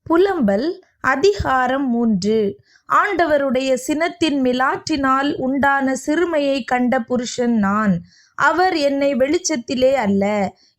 புலம்பல் அதிகாரம் 3. ஆண்டவருடைய சினத்தின் மிலாற்றினால் உண்டான சிறுமையை கண்ட புருஷன் நான். அவர் என்னை வெளிச்சத்திலே அல்ல,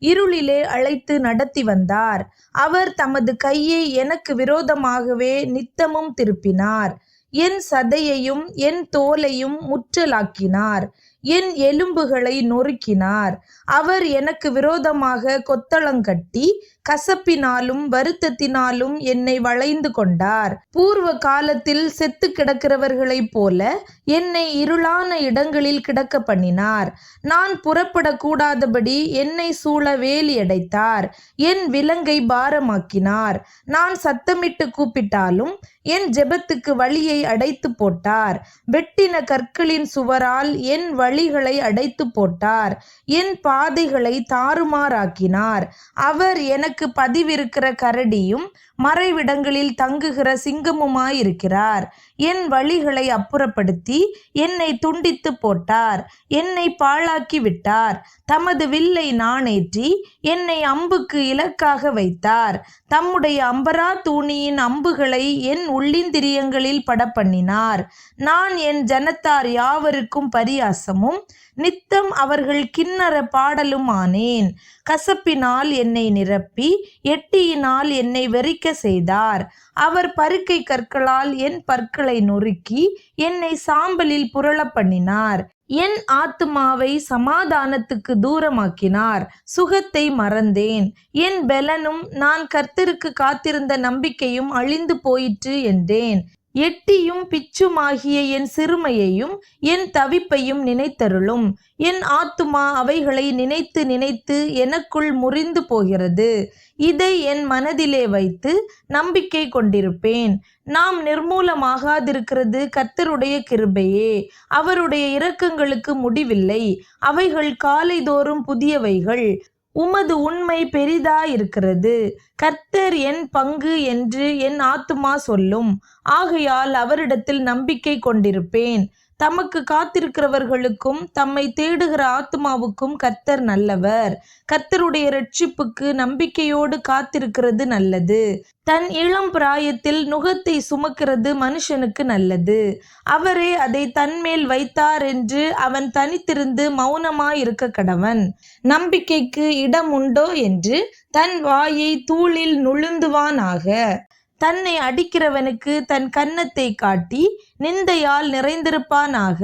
இருளிலே அழைத்து நடத்தி வந்தார். அவர் தமது கையை எனக்கு விரோதமாகவே நித்தமும் திருப்பினார். என் சதையையும் என் தோலையும் முற்றலாக்கினார். என் எலும்புகளை நொறுக்கினார். அவர் எனக்கு விரோதமாக கொத்தளங்கட்டி கசப்பினாலும் வருத்தத்தினாலும் என்னை வளைந்து கொண்டார். பூர்வ காலத்தில் செத்து கிடக்கிறவர்களைப் போல என்னை இருளான இடங்களில் கிடக்க பண்ணினார். நான் புறப்படக்கூடாதபடி என்னை சூழ வேலி அடைத்தார். என் விலங்கை பாரமாக்கினார். நான் சத்தமிட்டு கூப்பிட்டாலும் என் ஜெபத்துக்கு வழியை அடைத்து போட்டார். வெட்டின கற்களின் சுவரால் என் வழிகளை அடைத்து போட்டார். என் பாதைகளை தாறுமாறாக்கினார். அவர் எனக்கு பதிவிருக்கிற கரடியும் மறைவிடங்களில் தங்குகிற சிங்கமுமாயிருக்கிறார். என் வழிகளை அப்புறப்படுத்தி என்னை துண்டித்து போட்டார். என்னை பாழாக்கி விட்டார். தமது வில்லை நாணேற்றி என்னை அம்புக்கு இலக்காக வைத்தார். தம்முடைய அம்பரா தூணியின் அம்புகளை என் உள்ளிந்திரியங்களில் படப்பண்ணினார். நான் என் ஜனத்தார் யாவருக்கும் பரியாசமும் நித்தம் அவர்கள் கின்னர பாடலும் ஆனேன். கசப்பினால் என்னை நிரப்பி எட்டியினால் என்னை வெறிக்க செய்தார். அவர் பருக்கை கற்களால் என் பற்களை நொறுக்கி என்னை சாம்பலில் புரள பண்ணினார். என் ஆத்துமாவை சமாதானத்துக்கு தூரமாக்கினார். சுகத்தை மறந்தேன். என் பெலனும் நான் கர்த்தருக்கு காத்திருந்த நம்பிக்கையும் அழிந்து போயிற்று என்றேன். எட்டியும் பிச்சுமாகிய என் சிறுமையையும் என் தவிப்பையும் நினைத்தருளும். என் ஆத்துமா அவைகளை நினைத்து நினைத்து எனக்குள் முறிந்து போகிறது. இதை என் மனதிலே வைத்து நம்பிக்கை கொண்டிருப்பேன். நாம் நிர்மூலமாகாதிருக்கிறது கர்த்தருடைய கிருபையே. அவருடைய இரக்கங்களுக்கு முடிவில்லை. அவைகள் காலைதோறும் புதியவைகள். உமது உண்மை பெரிதாயிருக்கிறது. கர்த்தர் என் பங்கு என்று என் ஆத்துமா சொல்லும். ஆகையால் அவரிடத்தில் நம்பிக்கை கொண்டிருப்பேன். தமக்கு காத்திருக்கிறவர்களுக்கும் தம்மை தேடுகிற ஆத்துமாவுக்கும் கர்த்தர் நல்லவர். கர்த்தருடைய இரட்சிப்புக்கு நம்பிக்கையோடு காத்திருக்கிறது நல்லது. தன் இளம் பிராயத்தில் நுகத்தை சுமக்கிறது மனுஷனுக்கு நல்லது. அவரே அதை தன்மேல் வைத்தார் என்று அவன் தனித்திருந்து மௌனமாயிருக்க கடவன். நம்பிக்கைக்கு இடம் உண்டோ என்று தன் வாயை தூளில் நுழுந்துவானாக. தன்னை அடிக்கிறவனுக்கு தன் கன்னத்தை காட்டி நிந்தையால் நிறைந்திருப்பானாக.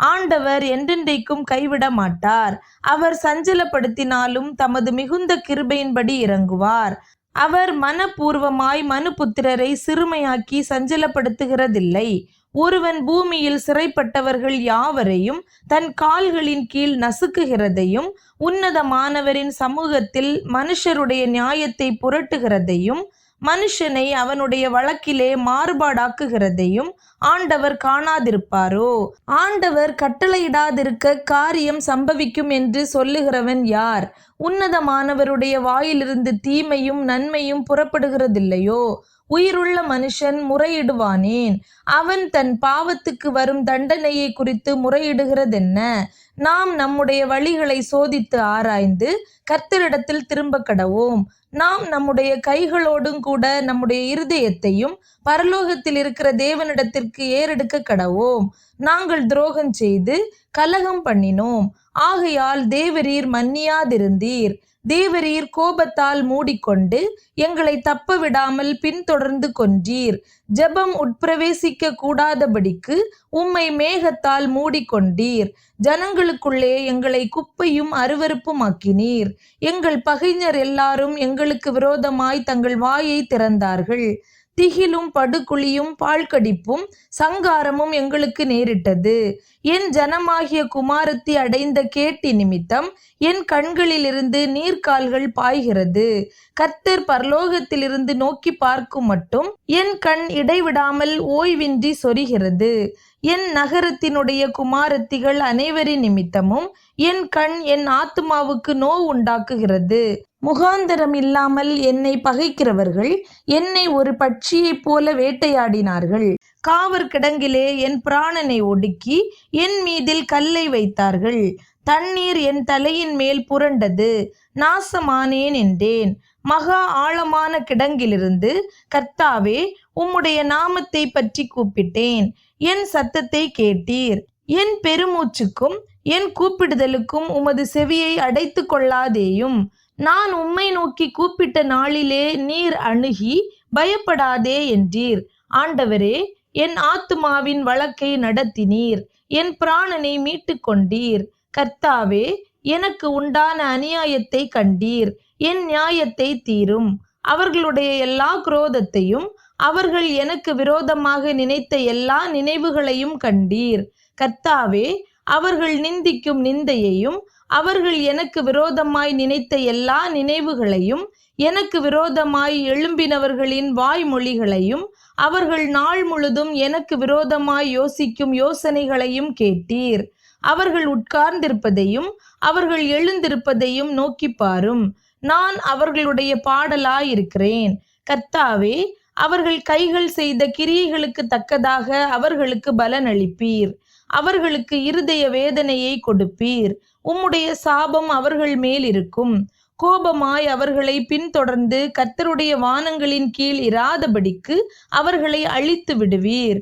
ஆண்டவர் என்றென்றைக்கும் கைவிட மாட்டார். அவர் சஞ்சலப்படுத்தினாலும் தமது மிகுந்த கிருபையின்படி இறங்குவார். அவர் மனப்பூர்வமாய் மனுபுத்திரரை சிறுமையாக்கி சஞ்சலப்படுத்துகிறதில்லை. ஒருவன் பூமியில் சிறைப்பட்டவர்கள் யாவரையும் தன் கால்களின் கீழ் நசுக்குகிறதையும் உன்னதமானவரின் சமூகத்தில் மனுஷருடைய நியாயத்தை புரட்டுகிறதையும் மனுஷனை அவனுடைய வழக்கிலே மாறுபாடாக்குகிறதையும் ஆண்டவர் காணாதிருப்பாரோ? ஆண்டவர் கட்டளையிடாதிருக்க காரியம் சம்பவிக்கும் என்று சொல்லுகிறவன் யார்? உன்னதமானவருடைய வாயிலிருந்து தீமையும் நன்மையும் புறப்படுகிறதில்லையோ? உயிருள்ள மனுஷன் முறையிடுவானேன்? அவன் தன் பாவத்துக்கு வரும் தண்டனையை குறித்து முறையிடுகிறதென்ன? நாம் நம்முடைய வழிகளை சோதித்து ஆராய்ந்து கர்த்தரிடத்தில் திரும்ப கடவோம். நாம் நம்முடைய கைகளோடும் கூட நம்முடைய இருதயத்தையும் பரலோகத்தில் இருக்கிற தேவனிடத்திற்கு ஏறெடுக்க கடவோம். நாங்கள் துரோகம் செய்து கலகம் பண்ணினோம். ஆகையால் தேவரீர் மன்னியாதிருந்தீர். தேவரீர் கோபத்தால் மூடிக்கொண்டு எங்களை தப்ப விடாமல் பின்தொடர்ந்து கொன்றீர். ஜெபம் உட்பிரவேசிக்க கூடாதபடிக்கு உம்மை மேகத்தால் மூடிக்கொண்டீர். ஜனங்களுக்குள்ளே எங்களை குப்பையும் அருவருப்புமாக்கினீர். எங்கள் பகைஞர் எல்லாரும் எங்களுக்கு விரோதமாய் தங்கள் வாயை திறந்தார்கள். திகிலும் படுகுழியும் பாழ்கடிப்பும் சங்காரமும் எங்களுக்கு நேரிட்டது. என் ஜனமாகிய குமாரத்தி அடைந்த கேட்டி நிமித்தம் என் கண்களிலிருந்து நீர்க்கால்கள் பாய்கிறது. கர்த்தர் பரலோகத்திலிருந்து நோக்கி பார்க்கும் மட்டும் என் கண் இடைவிடாமல் ஓய்வின்றி சொரிகிறது. என் நகரத்தினுடைய குமாரத்திகள் அனைவரின் நிமித்தமும் என் கண் என் ஆத்துமாவுக்கு நோவு உண்டாக்குகிறது. முகாந்தரம் இல்லாமல் என்னை பகைக்கிறவர்கள் என்னை ஒரு பட்சியைப் போல வேட்டையாடினார்கள். காவற் கிடங்கிலே என் பிராணனை ஒடுக்கி என் மீதில் கல்லை வைத்தார்கள். தண்ணீர் என் தலையின் மேல் புரண்டது. நாசமானேன் என்றேன். மகா ஆழமான கிடங்கிலிருந்து, கர்த்தாவே, உம்முடைய நாமத்தை பற்றி கூப்பிட்டேன். என் சத்தத்தை கேட்டீர். என் பெருமூச்சுக்கும் என் கூப்பிடுதலுக்கும் உமது செவியை அடைத்து கொள்ளாதேயும். நான் உம்மை நோக்கி கூப்பிட்ட நாளிலே நீர் அணுகி பயப்படாதே என்றீர். ஆண்டவரே, என் ஆத்துமாவின் வழக்கை நடத்தினீர். என் பிராணனை மீட்டு கொண்டீர். கர்த்தாவே, எனக்கு உண்டான அநியாயத்தை கண்டீர். என் நியாயத்தை தீரும். அவர்களுடைய எல்லா குரோதத்தையும் அவர்கள் எனக்கு விரோதமாக நினைத்த எல்லா நினைவுகளையும் கண்டீர். கர்த்தாவே, அவர்கள் நிந்திக்கும் நிந்தையையும் அவர்கள் எனக்கு விரோதமாய் நினைத்த எல்லா நினைவுகளையும் எனக்கு விரோதமாய் எழும்பினவர்களின் வாய்மொழிகளையும் அவர்கள் நாள் முழுதும் எனக்கு விரோதமாய் யோசிக்கும் யோசனைகளையும் கேட்டீர். அவர்கள் உட்கார்ந்திருப்பதையும் அவர்கள் எழுந்திருப்பதையும் நோக்கி பாரும். நான் அவர்களுடைய பாடலாயிருக்கிறேன். கர்த்தாவே, அவர்கள் கைகள் செய்த கிரியைகளுக்கு தக்கதாக அவர்களுக்கு பலனளிப்பீர். அவர்களுக்கு இருதய வேதனையை கொடுப்பீர். உம்முடைய சாபம் அவர்கள் மேல் இருக்கும். கோபமாய் அவர்களை பின்தொடர்ந்து கர்த்தருடைய வானங்களின் கீழ் இராதபடிக்கு அவர்களை அழித்து விடுவீர்.